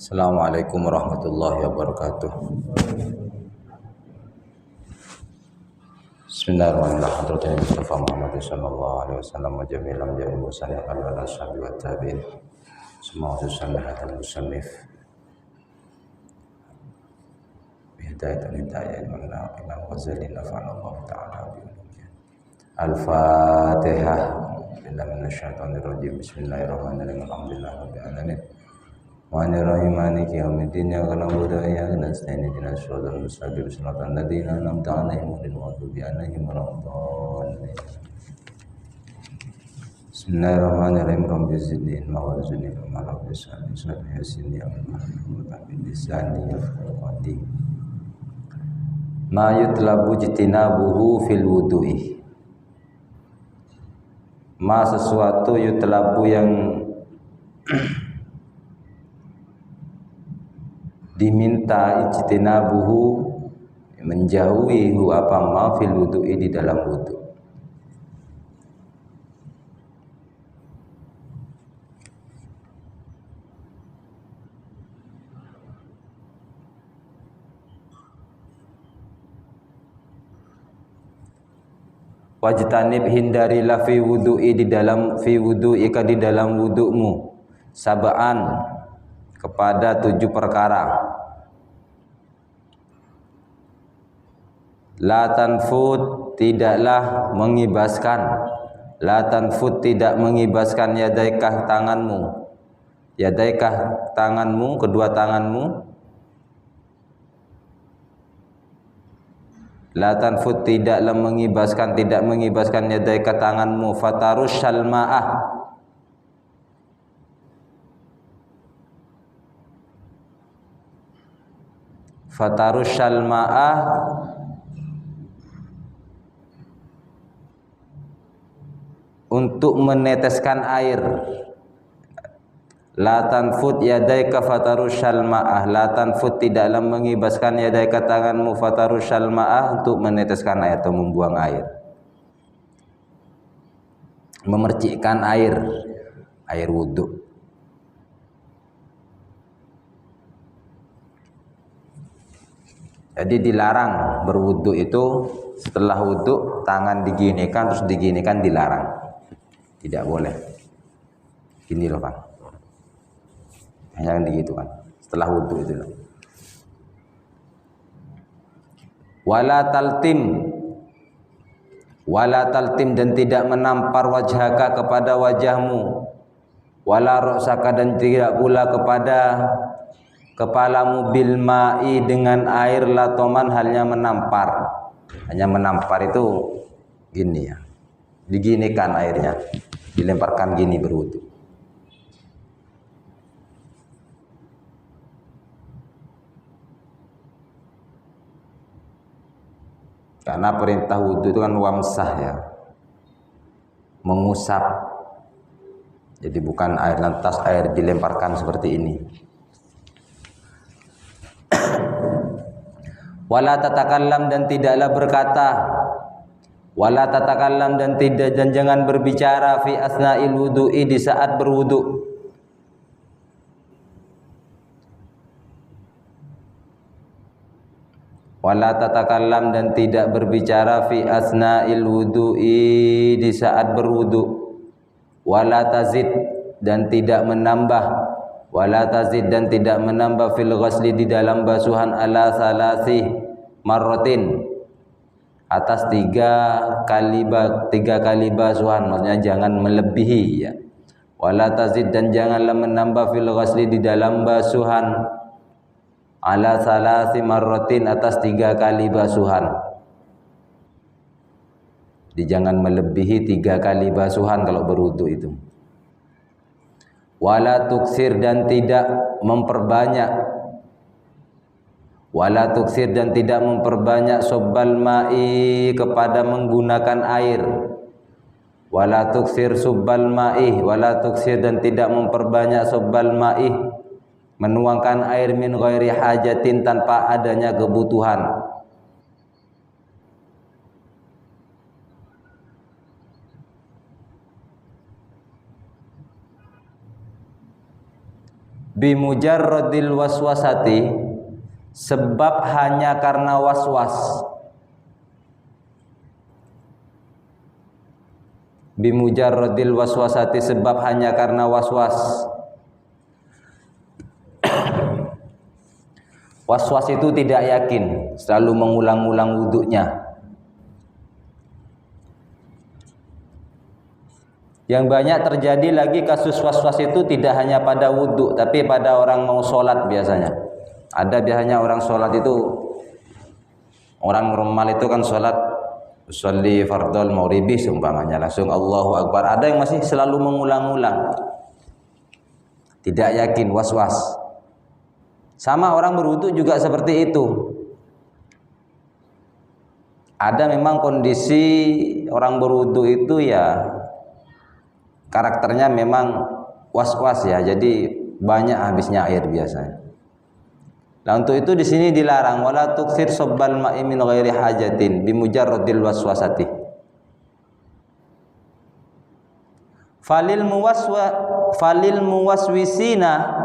Assalamualaikum warahmatullahi wabarakatuh. Bismillahirrahmanirrahim. Mustafa Muhammad sallallahu alaihi wasallam wa jami'al anbiya'i wa sallallahu ala ashabi wa tabi'in. Semoga sunnah musannif bihidayat al-hidayah Imam Ghazali nafa'allahu ta'ala bi Al-Fatihah. Bismillahirrahmanirrahim. Bismillahirrahmanirrahim. Alhamdulillah rabbil alamin. Rahmanirrahim maliki yaumiddin iyyaka na'budu wa iyyaka nasta'in ihdinas siratal mustaqim siratal ladzina an'amta 'alaihim ghairil maghdubi 'alaihim waladdallin. Bismillahirrahmanirrahim. Rabbi zidni ilma warzuqni ilma rabbi shalli yassirni amri bi lisani yafqahu qawli. Ma yutlabu jitinabuhu fil wudu'i. Ma sesuatu yutlabu yang diminta ijtinabuhu menjauhi apa ma fil wudu'i di dalam wudu. Wajtanib hindarilah fi wudu'i di dalam fi wudu'ika di dalam wudu'mu sab'an kepada 7 perkara. La tanfud tidaklah mengibaskan, la tanfud tidak mengibaskan yadaikah tanganmu, yadaikah tanganmu, kedua tanganmu. La tanfud tidaklah mengibaskan, tidak mengibaskan yadaikah tanganmu. Fatarushal ma'ah, fatarushal ma'ah untuk meneteskan air. La tanfud yadaika fatarushal ma'ah, la tanfud tidaklah mengibaskan yadaika tanganmu fatarushal ma'ah untuk meneteskan air atau membuang air, memercikkan air wudhu. Jadi dilarang berwudhu itu setelah wudhu tangan diginikan terus diginikan, dilarang, tidak boleh. Gini loh Pak, jangan begitu kan setelah wudhu itu loh. Wala taltim dan tidak menampar wajhaka kepada wajahmu, wala ra'saka dan tidak pula kepada kepalamu bil ma'i dengan air, latoman halnya menampar. Hanya menampar itu gini ya, diginikan airnya, dilemparkan gini berwudu. Karena perintah wudu itu kan wamsah ya, mengusap. Jadi bukan air lantas air dilemparkan seperti ini. Wala tatakallam dan tidaklah berkata, wala tatakallam dan tidak, dan jangan berbicara fi asna'il wudu'i di saat berwudu. Wala tatakallam dan tidak berbicara fi asna'il wudu'i di saat berwudu. Wala tazid dan tidak menambah, wala tazid dan tidak menambah fil ghasli di dalam basuhan ala salasi marratin atas 3 kali basuhan, maksudnya jangan melebihi ya. Wala tazid dan janganlah menambah fil ghasli di dalam basuhan ala salasi marratin atas 3 kali basuhan. Jadi jangan melebihi 3 kali basuhan kalau berwudu itu. Wala tuksir dan tidak memperbanyak, wala tuksir dan tidak memperbanyak subbal ma'i kepada menggunakan air. Wala tuksir subbal ma'i, wala tuksir dan tidak memperbanyak subbal ma'i menuangkan air min ghairi hajatin tanpa adanya kebutuhan. Bimujarradil waswasati, sebab hanya karena waswas. Bimujarradil waswasati, sebab hanya karena waswas. Waswas itu tidak yakin, selalu mengulang-ulang wudunya. Yang banyak terjadi lagi kasus was-was itu tidak hanya pada wudhu, tapi pada orang mau sholat biasanya. Ada biasanya orang sholat itu, orang normal itu kan sholat, sholli fardhol maghribi seumpamanya, langsung Allahu Akbar. Ada yang masih selalu mengulang-ulang, tidak yakin, was-was. Sama orang berwudhu juga seperti itu. Ada memang kondisi orang berwudhu itu ya karakternya memang was-was ya, jadi banyak habisnya air biasanya. Nah untuk itu di sini dilarang wala tukthir sabbal ma'i min ghairi hajatin bimujarradil waswasati. Falil muwaswisina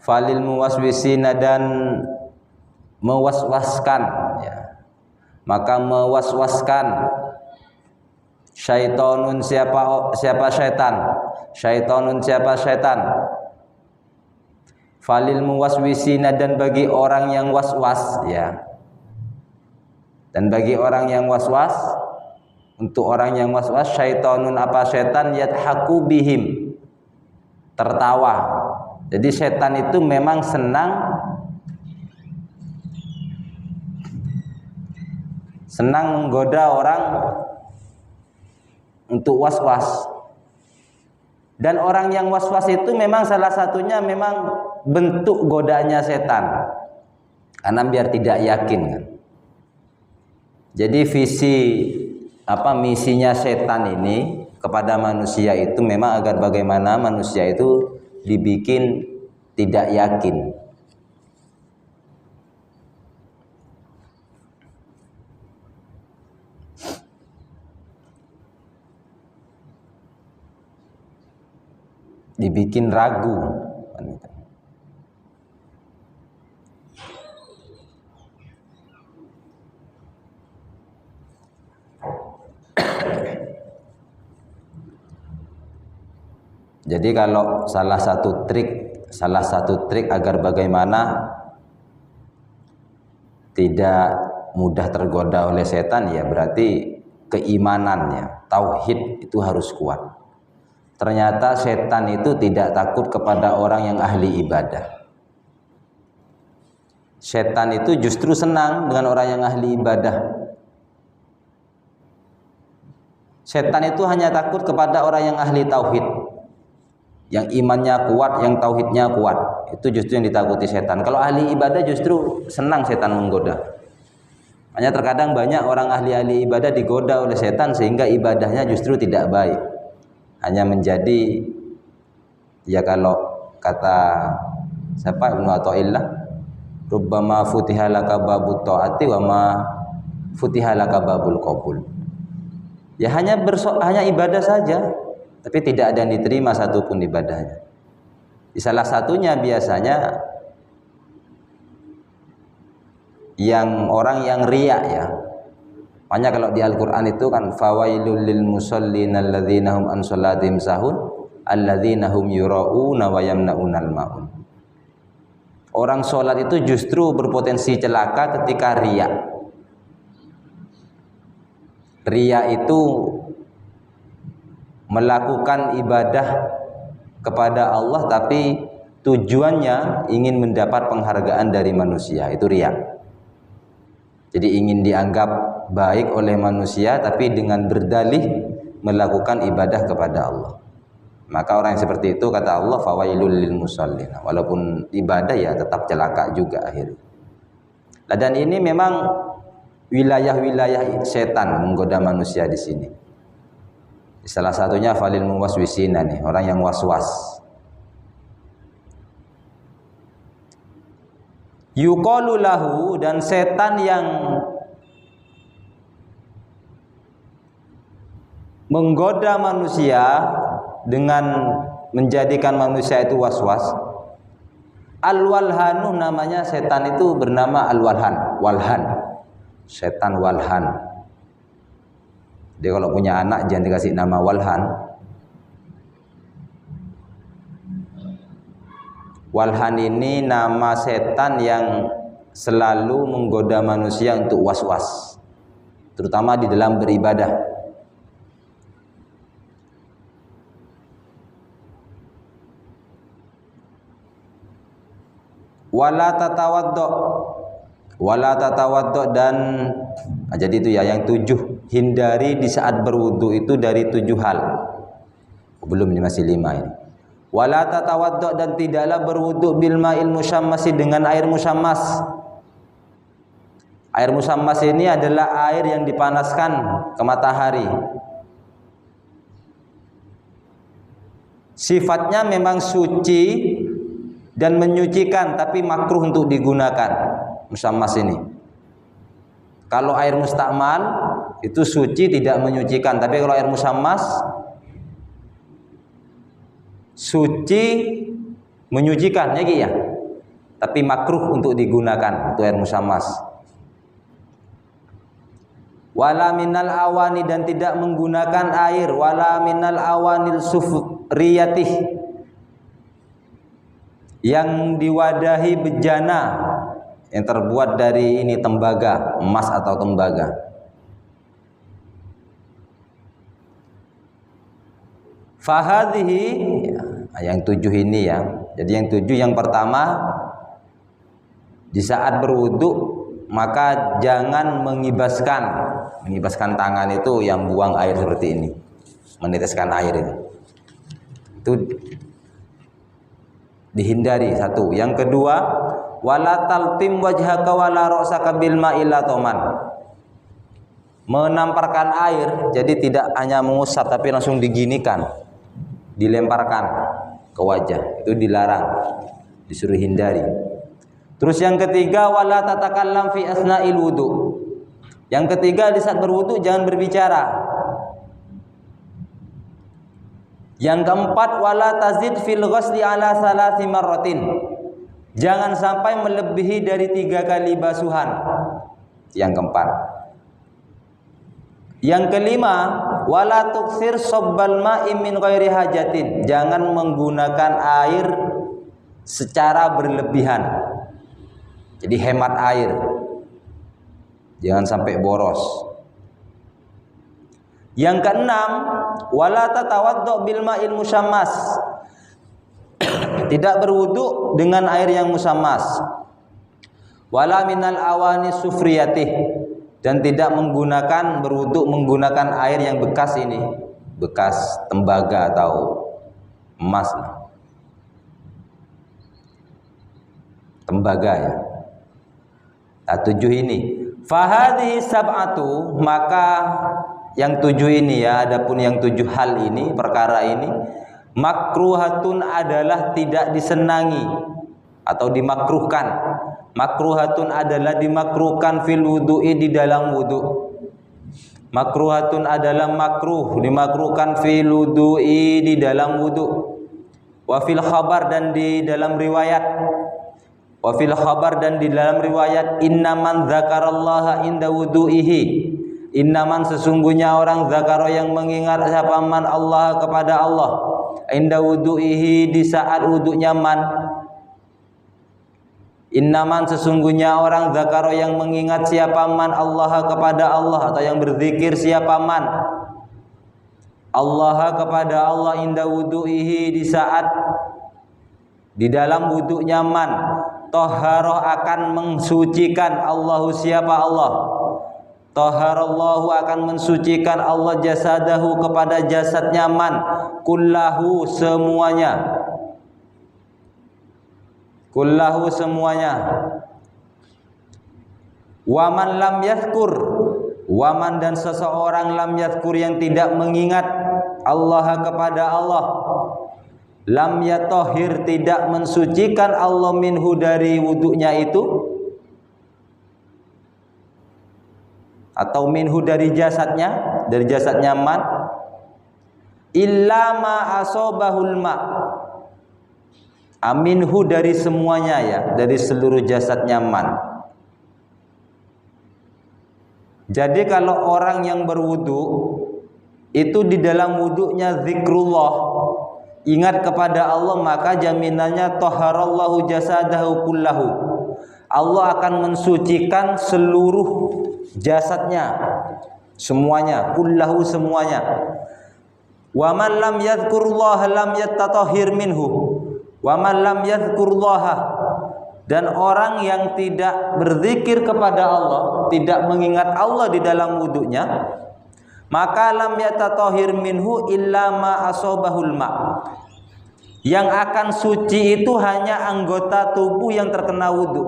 falil muwaswisina, dan mewaswaskan ya. Maka mewaswaskan syaitonun, siapa syaitan, syaitonun siapa syaitan. Falil muwaswisina, dan bagi orang yang waswas ya. Dan bagi orang yang waswas, untuk orang yang waswas, syaitonun apa syaitan, yadhaku bihim, tertawa. Jadi setan itu memang senang menggoda orang untuk was-was. Dan orang yang was-was itu memang salah satunya memang bentuk godanya setan. Karena biar tidak yakin kan. Jadi misinya setan ini kepada manusia itu memang agar bagaimana manusia itu dibikin tidak yakin. Dibikin ragu. Jadi kalau salah satu trik agar bagaimana tidak mudah tergoda oleh setan ya berarti keimanannya, tauhid itu harus kuat. Ternyata setan itu tidak takut kepada orang yang ahli ibadah. Setan itu justru senang dengan orang yang ahli ibadah. Setan itu hanya takut kepada orang yang ahli tauhid, yang imannya kuat, yang tauhidnya kuat. Itu justru yang ditakuti setan. Kalau ahli ibadah justru senang setan menggoda. Hanya terkadang banyak orang ahli ibadah digoda oleh setan sehingga ibadahnya justru tidak baik. Hanya menjadi ya kalau kata siapa Ibnu Athaillah, rubbama futihalaka babut taati wa ma futihalaka babul qabul. Ya hanya ibadah saja, tapi tidak ada yang diterima satupun ibadahnya. Di salah satunya biasanya yang orang yang riya ya. Makanya kalau di Al-Qur'an itu kan fawailul lil musallin alladzina hum an salatihim sahun alladzina hum yura'una wa yamna'unal ma'un. Orang sholat itu justru berpotensi celaka ketika riya. Riya itu melakukan ibadah kepada Allah tapi tujuannya ingin mendapat penghargaan dari manusia, itu riya. Jadi ingin dianggap baik oleh manusia tapi dengan berdalih melakukan ibadah kepada Allah. Maka orang yang seperti itu kata Allah fawailul lil musallin. Walaupun ibadah ya tetap celaka juga akhirnya. Nah, dan ini memang wilayah-wilayah setan menggoda manusia di sini. Salah satunya falil muwaswisina nih, orang yang was-was. yuqalu lahu, dan setan yang menggoda manusia dengan menjadikan manusia itu was-was. Al-walhanu, namanya setan itu bernama al-walhan. Walhan, setan walhan. Dia kalau punya anak jangan dikasih nama walhan. Walhan ini nama setan yang selalu menggoda manusia untuk was-was, terutama di dalam beribadah. Wala tatawaddo, dan jadi itu ya yang 7, hindari di saat berwudu itu dari 7 hal. Belum, ini masih 5 ini. Wala tatawaddo, dan tidaklah berwudu bil ma'il musammasi, dengan air musammas. Air musammas ini adalah air yang dipanaskan ke matahari. Sifatnya memang suci dan menyucikan, tapi makruh untuk digunakan musammas ini. Kalau air mustakmal itu suci tidak menyucikan, tapi kalau air musammas suci menyucikan ya, tapi makruh untuk digunakan itu air musammas. Wala minal awani, dan tidak menggunakan air wala minal awanil sufriyatih, yang diwadahi bejana yang terbuat dari ini tembaga, emas atau tembaga. Fahadhihi, yang 7 ini ya. Jadi yang 7, yang pertama, di saat berwudu maka jangan mengibaskan tangan itu yang buang air seperti ini, meneteskan air itu dihindari, 1. Yang kedua, wala taltim wajhaka wala ra'saka bil ma'il toman, menamparkan air, jadi tidak hanya mengusap tapi langsung diginikan, dilemparkan ke wajah, itu dilarang, disuruh hindari. Terus yang ketiga, wala tatakallam fi asna'il wudu, yang ketiga di saat berwudu jangan berbicara. Yang keempat, wala tazid fil ghusli ala salasi marratin, jangan sampai melebihi dari 3 kali basuhan. Yang keempat. Yang kelima, wala tuksir sobbal ma'i min ghairi hajatin, jangan menggunakan air secara berlebihan, jadi hemat air, jangan sampai boros. Yang keenam, wala tatawaddo bil ma'il musammas, tidak berwudu dengan air yang musammas. Wala minal awani sufriyatih, dan tidak berwudu menggunakan air yang bekas ini, bekas tembaga atau emas, tembaga ya. Nah, 7 ini. Fahadhihi sab'atu, maka yang 7 ini ya, adapun yang 7 hal ini, perkara ini, makruhatun adalah tidak disenangi atau dimakruhkan. Makruhatun adalah dimakruhkan fil wudu'i, di dalam wudu. Makruhatun adalah makruh, dimakruhkan fil wudu'i, di dalam wudu. Wa fil khabar, dan di dalam riwayat. Wa fil khabar, dan di dalam riwayat, innaman dzakarallaha inda wudu'ihi, innaman sesungguhnya orang zakaro yang mengingat siapa man Allah kepada Allah, inda wudu'ihi, di saat wudunya man. Innaman sesungguhnya orang zakaro yang mengingat siapa man Allah kepada Allah, atau yang berzikir siapa man Allah kepada Allah, inda wudu'ihi, di saat di dalam wudunya man, toharoh akan mensucikan Allahu siapa Allah, toharallahu akan mensucikan Allah jasadahu kepada jasadnya man, kullahu semuanya, kullahu semuanya. Waman lam yadhkur, waman dan seseorang lam yadhkur yang tidak mengingat Allah kepada Allah, lam yatohir, tidak mensucikan Allah minhu dari wudunya itu, atau minhu dari jasadnya man, illa ma asobahul ma, aminhu dari semuanya ya, dari seluruh jasadnya man. Jadi kalau orang yang berwudu itu di dalam wudunya zikrullah, ingat kepada Allah, maka jaminannya taharallahu jasadahu kullahu, Allah akan mensucikan seluruh jasadnya, semuanya, kullahu semuanya. Wa man lam yadhkurullaha lam yatatahhir minhu. Wa man lam yadhkurullaha, dan orang yang tidak berzikir kepada Allah, tidak mengingat Allah di dalam wudunya, maka lam yatatahhir minhu illa ma asobahul ma. Yang akan suci itu hanya anggota tubuh yang terkena wudu.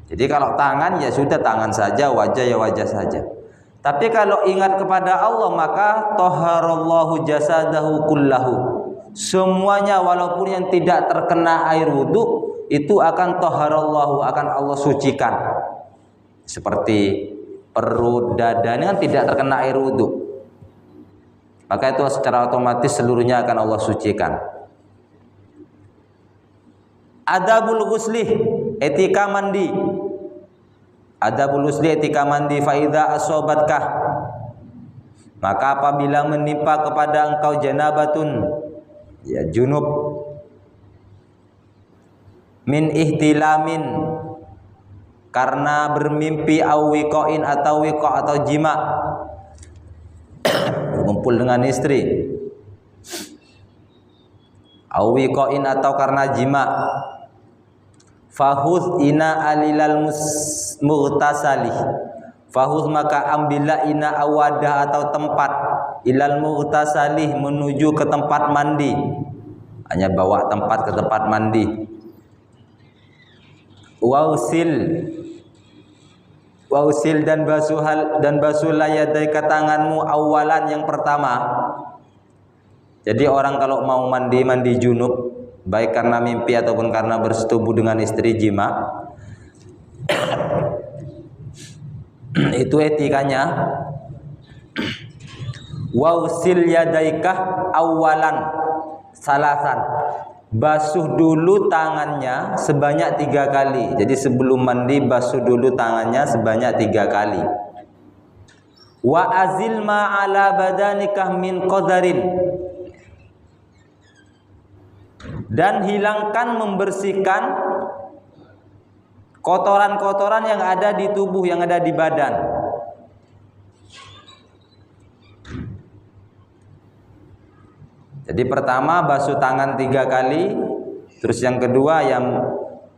Jadi kalau tangan ya sudah tangan saja, wajah ya wajah saja. Tapi kalau ingat kepada Allah, maka taharallahu jasadahu kullahu. Semuanya walaupun yang tidak terkena air wudu itu akan taharallahu, akan Allah sucikan. Seperti perut, dada ini kan tidak terkena air wudu, maka itu secara otomatis seluruhnya akan Allah sucikan. Adabul ghusli, etika mandi. Adabul ghusli, etika mandi. Fa idza asobatkah, maka apabila menimpa kepada engkau janabatun, ya junub, min ihtilamin, karena bermimpi, au wiqain, atau wiqa atau jima, kumpul dengan istri, au wiqain atau karena jima, fahuz ina alilal mughtasali, fahuz maka ambillah ina awadah atau tempat, ilal mughtasalih menuju ke tempat mandi, hanya bawa tempat ke tempat mandi. Wausil dan basuhlah yadaika tanganmu, awalan yang pertama. Jadi orang kalau mau mandi junub, baik karena mimpi ataupun karena bersetubuh dengan istri jima, itu etikanya. Wausil yadaika awalan salasan, basuh dulu tangannya sebanyak 3 kali. Jadi sebelum mandi basuh dulu tangannya sebanyak 3 kali. Wa azil ma ala badanikah min qadarin, dan hilangkan, membersihkan kotoran-kotoran yang ada di tubuh, yang ada di badan. Jadi pertama basuh tangan 3 kali, terus yang kedua yang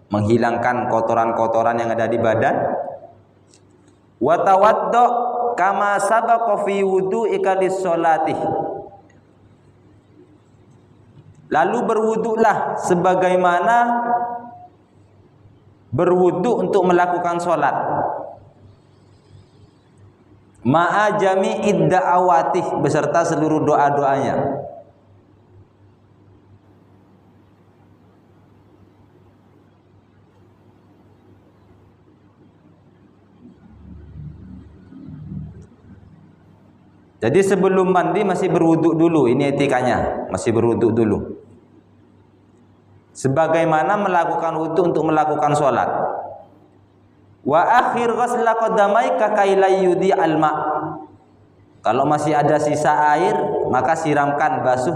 menghilangkan kotoran-kotoran yang ada di badan. Wa tawaddo kama sabaqa fi wudu'ika lis-sholati, lalu berwuduklah sebagaimana berwuduk untuk melakukan sholat. Ma'a jami'id da'awatih, beserta seluruh doa-doanya. Jadi sebelum mandi masih berwuduk dulu, ini etikanya, masih berwuduk dulu. Sebagaimana melakukan wuduk untuk melakukan sholat. Wa akhir ghusla qadamaika kailayudi alma, kalau masih ada sisa air maka siramkan, basuh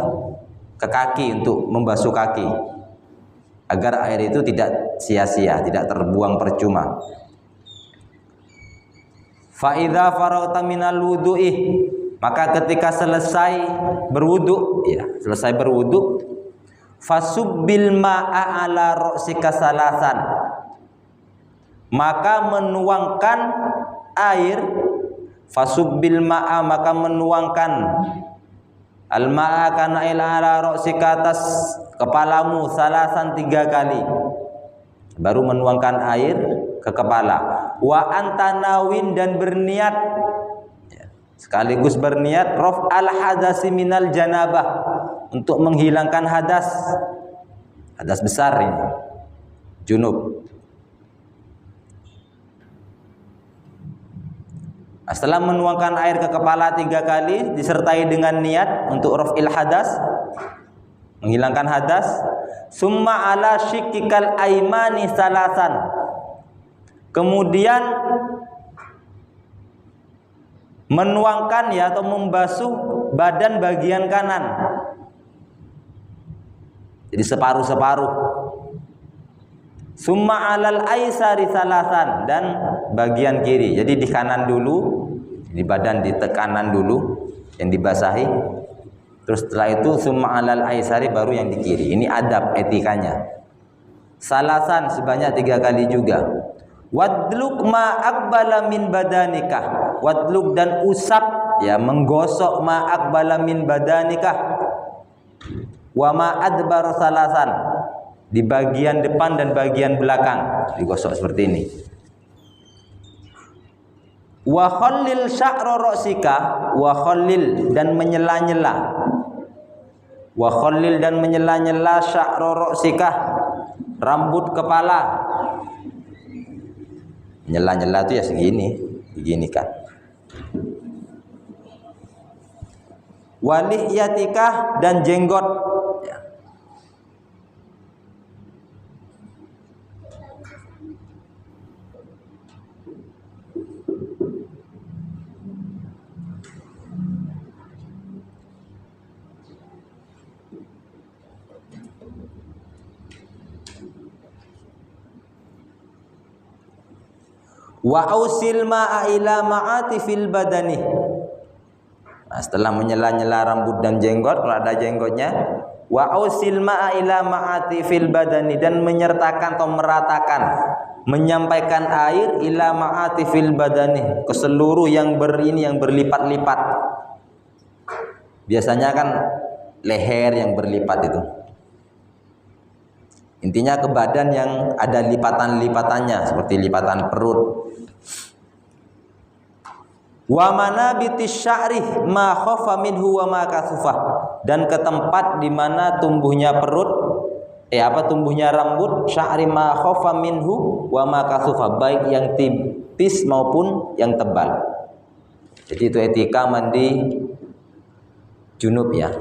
ke kaki untuk membasuh kaki, agar air itu tidak sia-sia, tidak terbuang percuma. Fa idza faragta minal wudu'i, maka ketika selesai berwudu, ya, selesai berwudu, fasubbil ma'a ala ra'sika salasan, maka menuangkan air, fasubbil ma'a, maka menuangkan al-ma'a kana ila ala ra'sika, atas kepalamu, salasan 3 kali, baru menuangkan air ke kepala. Wa antanawin, dan berniat sekaligus berniat raf'al hadasi minal janabah, untuk menghilangkan hadas besar ini, junub. Setelah menuangkan air ke kepala 3 kali disertai dengan niat untuk raf'il hadas, menghilangkan hadas, summa ala syikkikal aimani salasan, kemudian menuangkan ya atau membasuh badan bagian kanan, jadi separuh-separuh. Summa alal aisari salasan, dan bagian kiri, jadi di kanan dulu, di badan di kanan dulu yang dibasahi, terus setelah itu summa alal aisari baru yang di kiri. Ini adab etikanya. Salasan sebanyak 3 kali juga. Wadluk ma aqbala min badanikah, wadluk dan usap ya, menggosok ma aqbala min badanikah wa ma adbar salasan, di bagian depan dan bagian belakang digosok seperti ini. Wa khallil sya'ra ra'sika, wa khallil dan menyela-nyela, wa khallil dan menyela-nyela sya'ra ra'sika, rambut kepala. Nyela-nyela itu ya segini, begini kan. Waliyatika dan jenggot ya. Wa ausil ma'a ila ma'ati fil badani. Nah, setelah menyela-nyela rambut dan jenggot, kalau ada jenggotnya, wa ausil ma'a ila ma'ati fil badani, dan menyertakan atau meratakan, menyampaikan air ila ma'ati fil badani, ke seluruh yang berlipat-lipat. Biasanya kan leher yang berlipat itu. Intinya ke badan yang ada lipatan-lipatannya, seperti lipatan perut. Wa manabitis sya'ri ma khafa minhu wa ma kasufah, dan ke tempat di mana tumbuhnya perut, tumbuhnya rambut, sya'ri ma khafa minhu wa ma kasufah, baik yang tipis maupun yang tebal. Jadi itu etika mandi junub ya.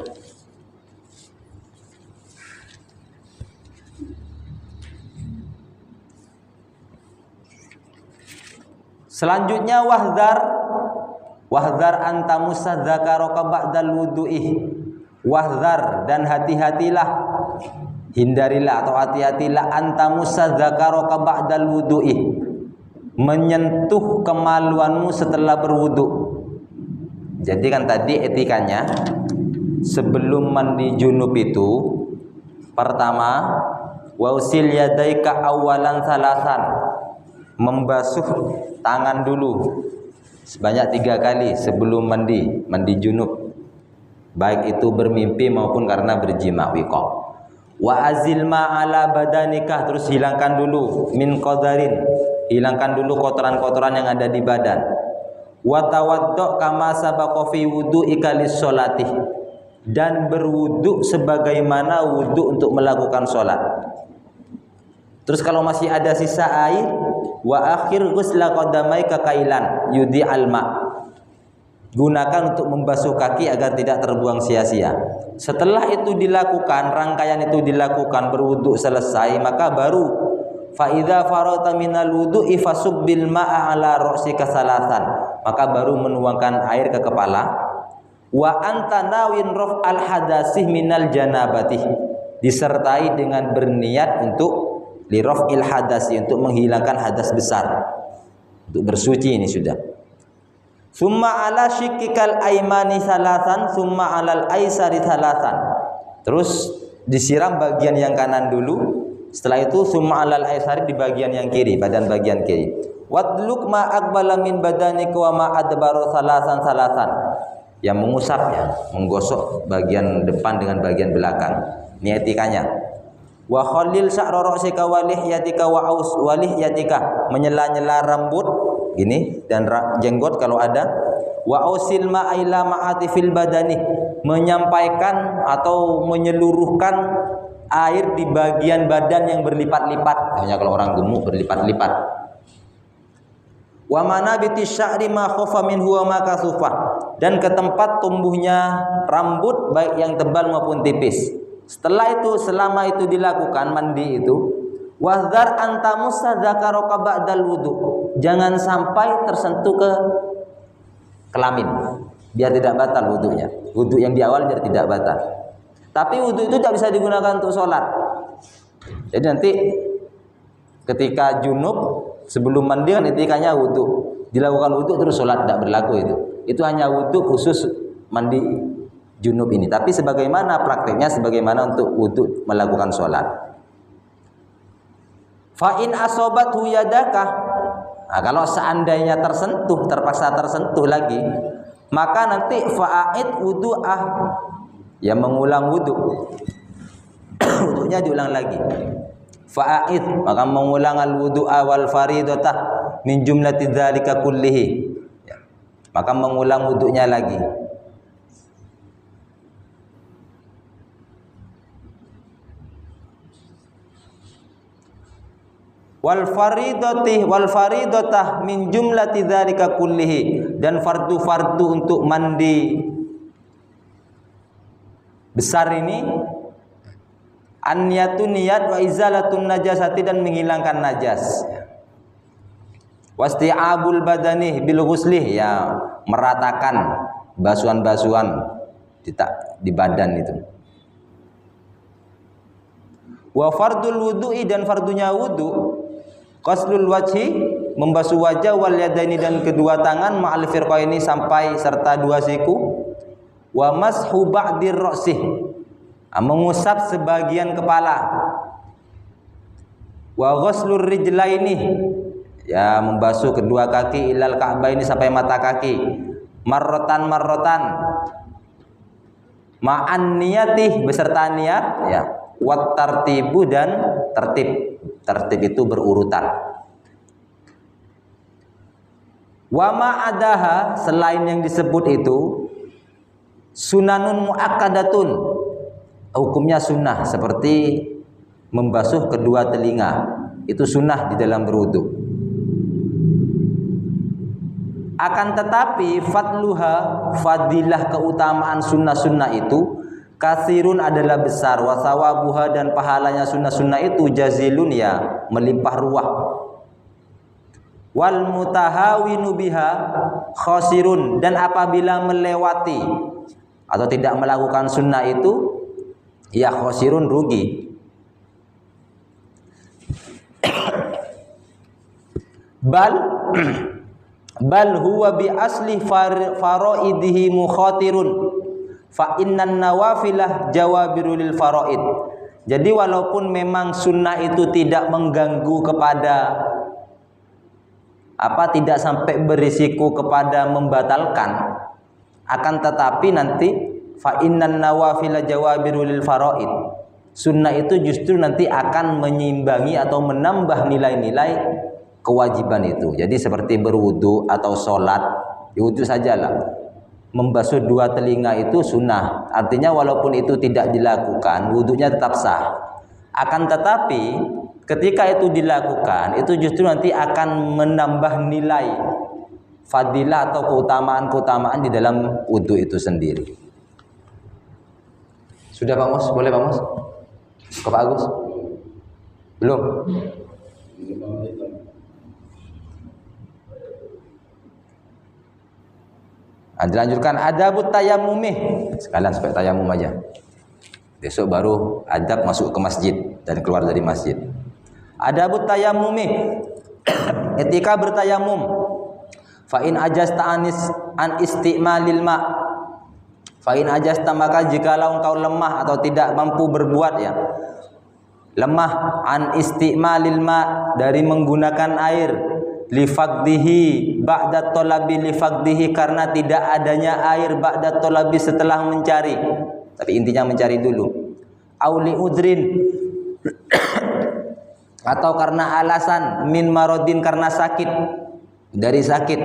Selanjutnya wahdhar anta musadzakaraka ba'dal wudu'i. Wahdhar, dan hati-hatilah, hindarilah atau hati-hatilah anta musadzakaraka ba'dal wudu'i, menyentuh kemaluanmu setelah berwudu. Jadi kan tadi etikanya sebelum mandi junub itu, pertama wausil yadaika awalan salasan, membasuh tangan dulu sebanyak 3 kali sebelum mandi junub, baik itu bermimpi maupun karena berjima wiqah. Wa azil ma ala badanikah, terus hilangkan dulu min qadarin, hilangkan dulu kotoran-kotoran yang ada di badan. Wa tawaddu kama sabaqa fi wudu'ika lis-sholati, dan berwudu sebagaimana wudu untuk melakukan sholat. Terus kalau masih ada sisa air, wa akhir ghusla qadamaika kailan yudi alma, gunakan untuk membasuh kaki agar tidak terbuang sia-sia. Setelah itu dilakukan, rangkaian itu dilakukan, berwudu selesai, maka baru fa idza farata minal wudu'i fasubbil ma'a ala ra'sika salasan, maka baru menuangkan air ke kepala. Wa anta nawin raf'al hadasih minal janabati, disertai dengan berniat untuk liraf'il hadasi, untuk menghilangkan hadas besar, untuk bersuci. Ini sudah. Summa ala syikkikal aimani salasan, summa alal aisari salasan, terus disiram bagian yang kanan dulu, setelah itu summa alal aisari, di bagian yang kiri, badan bagian kiri. Wadluk ma aqbala min badanika wa ma adbaru salasan salasan, yang mengusap ya, menggosok bagian depan dengan bagian belakang. Ini etikanya. Wa khallil sya'ra ra'sika wa lihyatika wa aus wa lihyatika, menyela-nyela rambut gini dan jenggot kalau ada. Wa ausil ma'ila ma'atifil badani, menyampaikan atau menyeluruhkan air di bagian badan yang berlipat-lipat. Hanya kalau orang gemuk berlipat-lipat. Wa manabiti sya'ri ma khafa minhu wa ma kasufah, dan ke tempat tumbuhnya rambut baik yang tebal maupun tipis. Setelah itu, selama itu dilakukan mandi itu, wazdar antamusa dzakaraka ba'dal wudu, jangan sampai tersentuh ke kelamin, biar tidak batal wudunya. Wudu yang di awal biar tidak batal. Tapi wudu itu tidak bisa digunakan untuk sholat. Jadi nanti ketika junub sebelum mandi kan etikanya wudu, dilakukan wudu terus sholat tidak berlaku itu. Itu hanya wudu khusus mandi junub ini. Tapi sebagaimana prakteknya, sebagaimana untuk wudu melakukan sholat. Fa in asobathu yadaka, nah, kalau seandainya tersentuh, terpaksa tersentuh lagi, maka nanti fa'id wudu'ah, ya mengulang wudu. Wudunya diulang lagi. Fa'id, maka mengulang al-wudu'a wal faridotah min jumlati dzalika kullihi, ya, maka mengulang wudunya lagi. Wal faridotah min jumlati dzalika kullihi, dan fardu-fardu untuk mandi besar ini an-niyatun niyat, wa izalatun najasati, dan menghilangkan najas. Wasti'abul badani bil ghuslih, ya meratakan basuhan-basuhan di badan itu. Wa fardul wudu'i, dan fardunya wudu qaslul wajhi, membasuh wajah, wal yadaini, dan kedua tangan, ma'al firqaini, sampai serta dua siku. Wa mashu ba'dir ra'sih, mengusap sebagian kepala. Wa ghuslur rijlaini, ya membasuh kedua kaki, ilal ka'baini, sampai mata kaki. Marrotan ma'an niyati, beserta niat, ya. Wat tartibu, dan tertib. Tertib itu berurutan. Wa ma'adaha, selain yang disebut itu, sunanun muakkadatun, hukumnya sunnah, seperti membasuh kedua telinga, itu sunnah di dalam berwudu. Akan tetapi fadluha, fadilah keutamaan sunnah-sunnah itu, kasirun adalah besar, wasawabuha, dan pahalanya sunnah-sunnah itu jazilun, ya melimpah ruah. Wal mutahawinu biha khasirun, dan apabila melewati atau tidak melakukan sunnah itu, ya khasirun, rugi. Bal huwa bi asli faraidihi mukhatirun, fa innan nawafilah jawabirul lil faraid. Jadi walaupun memang sunnah itu tidak mengganggu kepada tidak sampai berisiko kepada membatalkan, akan tetapi nanti fa innan nawafilah jawabirul lil faraid, sunnah itu justru nanti akan menyimbangi atau menambah nilai-nilai kewajiban itu. Jadi seperti berwudu atau sholat, ya wudu sajalah. Membasuh dua telinga itu sunnah, artinya walaupun itu tidak dilakukan, wudunya tetap sah. Akan tetapi ketika itu dilakukan, itu justru nanti akan menambah nilai fadilah atau keutamaan-keutamaan di dalam wudu itu sendiri. Sudah Pak Mus? Boleh Pak Mus? Ke Pak Agus? Belum? Dilanjutkan adabut tayammumih, sekalian supaya tayamum aja. Besok baru adab masuk ke masjid dan keluar dari masjid. Adabut tayammumih, etika bertayamum. Fa in ajasta an isti'malil ma, fa in ajasta, maka jikalau engkau lemah atau tidak mampu berbuat, ya lemah, an isti'malil ma, dari menggunakan air, lifaqdihi ba'da talabi, lifaqdihi, karena tidak adanya air, ba'da talabi, setelah mencari, tapi intinya mencari dulu. Auli udrin, atau karena alasan, min marodin, karena sakit, dari sakit.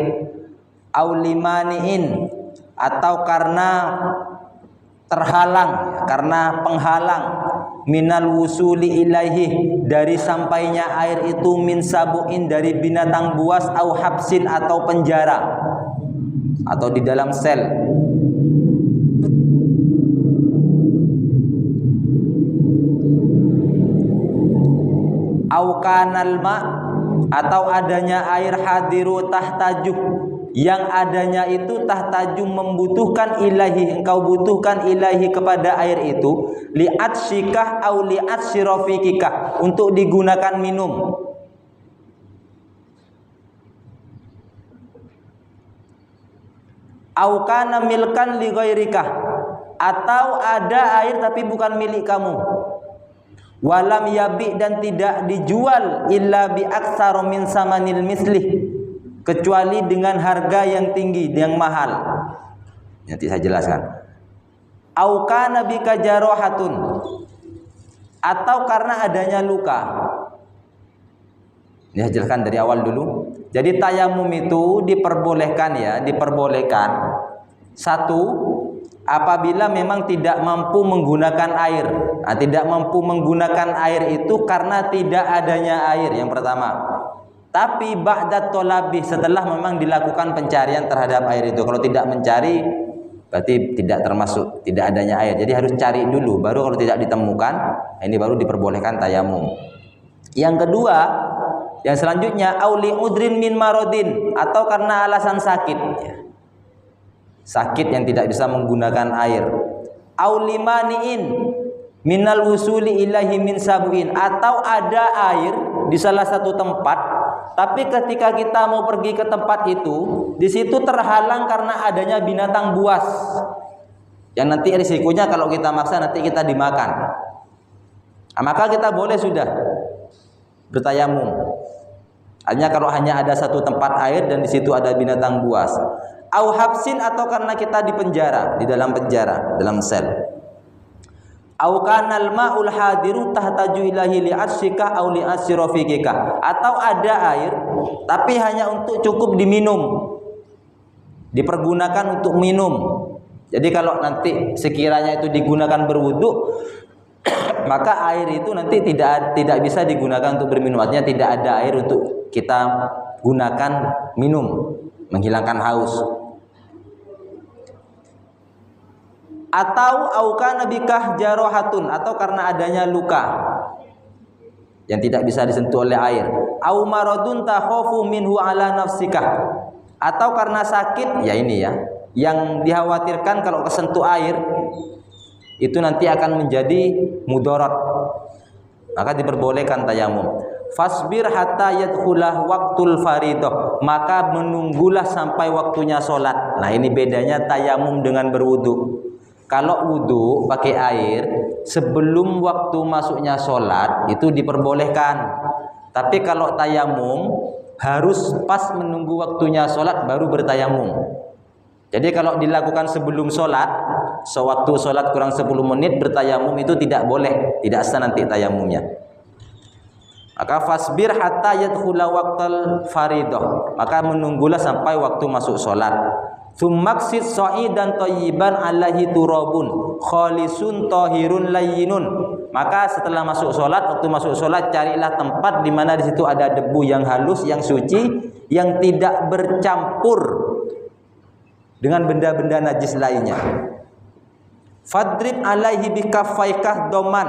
aulimaniin, atau karena terhalang, karena penghalang, minal wusuli ilaihi, dari sampainya air itu, min sabuin, dari binatang buas, au habsin, atau penjara, atau di dalam sel. Au kanal ma, atau adanya air hadiru tahtajuh, yang adanya itu tahtaju membutuhkan ilahi, engkau butuhkan ilahi kepada air itu, li'at syikah au li'at syirafikikah, untuk digunakan minum. Au kana milkan li ghairikah, atau ada air tapi bukan milik kamu. Walam yabi, dan tidak dijual, illa bi aktsara min samanil mislih, kecuali dengan harga yang tinggi, yang mahal. Nanti saya jelaskan. Au kana bika jarahatun, atau karena adanya luka. Ini saya jelaskan dari awal dulu. Jadi tayamum itu diperbolehkan ya, diperbolehkan. Satu, apabila memang tidak mampu menggunakan air. Nah, tidak mampu menggunakan air itu karena tidak adanya air, yang pertama. Tapi ba'da tolabi, setelah memang dilakukan pencarian terhadap air itu. Kalau tidak mencari, berarti tidak termasuk tidak adanya air. Jadi harus cari dulu, baru kalau tidak ditemukan, ini baru diperbolehkan tayamum. Yang kedua, yang selanjutnya, auli udrin min marodin, atau karena alasan sakit, sakit yang tidak bisa menggunakan air. Aulimaniin minal wusuli ilahi min sabuin, atau ada air di salah satu tempat, tapi ketika kita mau pergi ke tempat itu, di situ terhalang karena adanya binatang buas, yang nanti risikonya kalau kita maksa nanti kita dimakan. Nah, maka kita boleh sudah bertayamum. Hanya kalau hanya ada satu tempat air dan di situ ada binatang buas. Au habsin, atau karena kita di penjara, di dalam penjara, dalam sel. Au kanal ma'ul hadiru tahtaju ilahi li'asyika au li'asyirafikika, atau ada air tapi hanya untuk cukup diminum, dipergunakan untuk minum. Jadi kalau nanti sekiranya itu digunakan berwudu, maka air itu nanti tidak bisa digunakan untuk berminum. Artinya tidak ada air untuk kita gunakan minum, menghilangkan haus. Atau aukana bikah jarohatun, atau karena adanya luka yang tidak bisa disentuh oleh air. Au maradun takhafu minhu ala nafsikah, atau karena sakit, ya ini ya, yang dikhawatirkan kalau kesentuh air itu nanti akan menjadi mudarat, maka diperbolehkan tayamum. Fasbir hatta yadkhulah waktul faridah, maka menunggulah sampai waktunya sholat. Nah, ini bedanya tayamum dengan berwudu. Kalau wudu pakai air sebelum waktu masuknya sholat itu diperbolehkan. Tapi kalau tayamum harus pas menunggu waktunya sholat baru bertayamum. Jadi kalau dilakukan sebelum sholat, sewaktu sholat kurang 10 menit bertayamum itu tidak boleh, tidak sah nanti tayamumnya. Maka fasbir hatta yadkhula waqtal faridah, maka menunggulah sampai waktu masuk sholat. Tsummaksid sa'idan thayyiban alaihi turabun khalisun tahirun layyinun, maka setelah masuk sholat, waktu masuk sholat carilah tempat di mana di situ ada debu yang halus, yang suci, yang tidak bercampur dengan benda-benda najis lainnya. Fadrib alaihi bikaffaikah doman,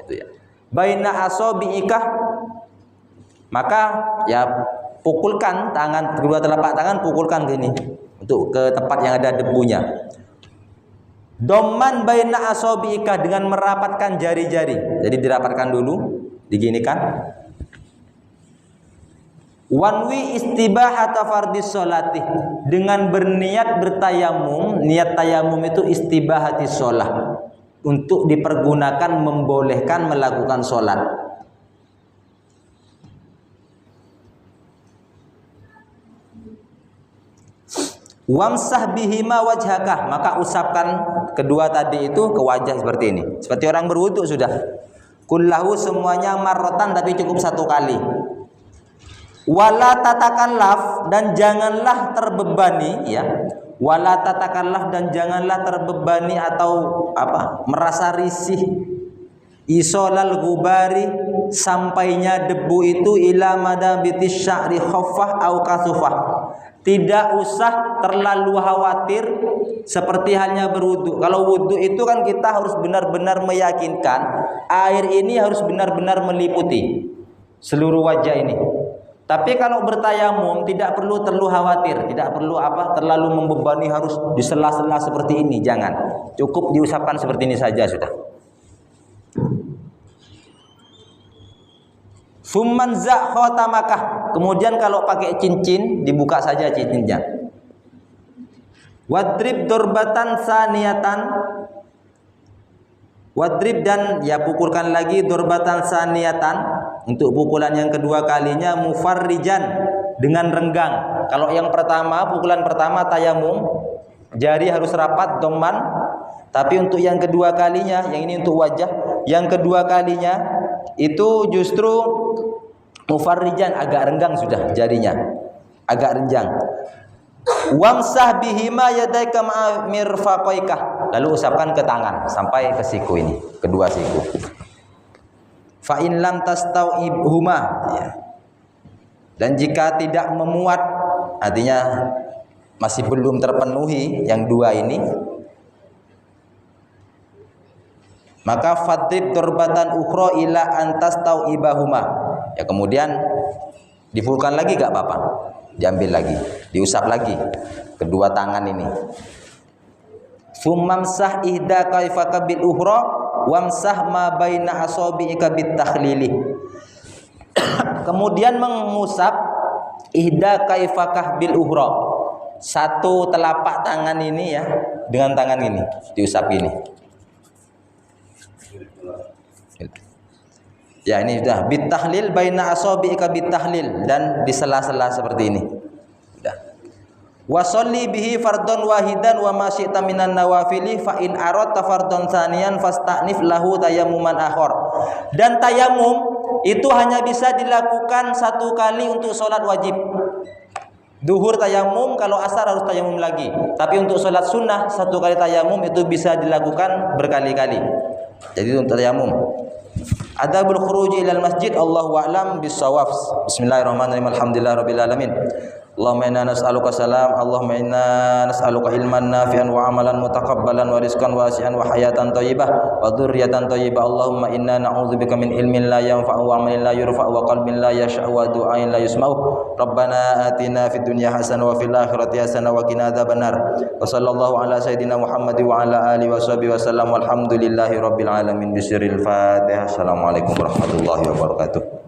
itu ya, baina asabiikah, maka ya pukulkan tangan, kedua telapak tangan pukulkan gini untuk ke tempat yang ada debunya. Doman baina asabiika, dengan merapatkan jari-jari. Jadi dirapatkan dulu, diginikan. Wanwi istibahata fardis sholati, dengan berniat bertayamum. Niat tayamum itu istibahatis sholah, untuk dipergunakan, membolehkan melakukan sholat. Wamsah bihima wajhakah, maka usapkan kedua tadi itu ke wajah seperti ini, seperti orang berwudu sudah. Kullahu, semuanya marrotan, tapi cukup satu kali. Wala tatakallaf, dan janganlah terbebani ya. Wala tatakallaf, dan janganlah terbebani atau merasa risih. Isolal gubari, sampainya debu itu ila madabitis sya'ri khaffah au kasufah. Tidak usah terlalu khawatir seperti halnya berwudu. Kalau wudu itu kan kita harus benar-benar meyakinkan air ini harus benar-benar meliputi seluruh wajah ini. Tapi kalau bertayamum tidak perlu terlalu khawatir, tidak perlu terlalu membebani harus di sela-sela seperti ini, jangan. Cukup diusapkan seperti ini saja sudah. Summan za khotamakah, kemudian kalau pakai cincin dibuka saja cincinnya. Wadrib dorbatan saniyatan, wadrib, dan ya pukulkan lagi dorbatan saniyatan, untuk pukulan yang kedua kalinya mufarrijan, dengan renggang. Kalau yang pertama, pukulan pertama tayamum, jari harus rapat doman. Tapi untuk yang kedua kalinya, yang ini untuk wajah, yang kedua kalinya itu justru mufarrijan, agak renggang sudah jarinya, agak renjang. Wamsah bihima yadaika ma'a mirfaqaika, lalu usapkan ke tangan sampai ke siku ini, kedua siku. Fa in lam tastau'ibhuma, ya. Dan jika tidak memuat, artinya masih belum terpenuhi yang dua ini, maka fadrib dorbatan ukhra ila antas tau'ibahuma. Ya, kemudian dipulkan lagi gak apa-apa, diambil lagi, diusap lagi kedua tangan ini. Sumamsah ihda kaifaka bil ukhra wamsah ma baina asabi'ika bit takhlili. Kemudian mengusap ihda kaifakah bil ukhra, satu telapak tangan ini ya, dengan tangan ini diusap ini. Ya, ini sudah bit tahlil baina asabi'ika bit tahlil, dan di sela-sela seperti ini. Sudah. Wa sholli bihi fardhon wahidan wa ma syi'ta minan nawafili fa in aradta fardhon tsaniyan fasta'nif lahu tayammuman akhar. Dan tayamum itu hanya bisa dilakukan satu kali untuk sholat wajib. Duhur tayamum, kalau asar harus tayamum lagi. Tapi untuk sholat sunnah satu kali tayamum itu bisa dilakukan berkali-kali. Jadi untuk tayamum. Adabul khuruj ilal masjid, Allahu a'lam bis-shawab. Bismillahirrahmanirrahim. Alhamdulillahirabbil alamin. Allahumma inna nas'aluka salam, Allahumma inna nas'aluka ilman nafi'an wa amalan mutaqabbalan wa rizqan wasi'an wa hayatan thayyibah wa dzurriyyatan thayyibah. Allahumma inna na'udzubika min ilmin la yanfa'u wa amalin la yurfa'u wa qalbin la yasha'u wa du'ain la yusma'u. Rabbana atina fid dunya hasanah wa fil akhirati hasanah wa qina adzabannar. Wa sallallahu ala sayidina Muhammad wa ala alihi wa sahbihi wasallam. Walhamdulillahi rabbil alamin. Bisiril Fatihah. Assalamualaikum warahmatullahi wabarakatuh.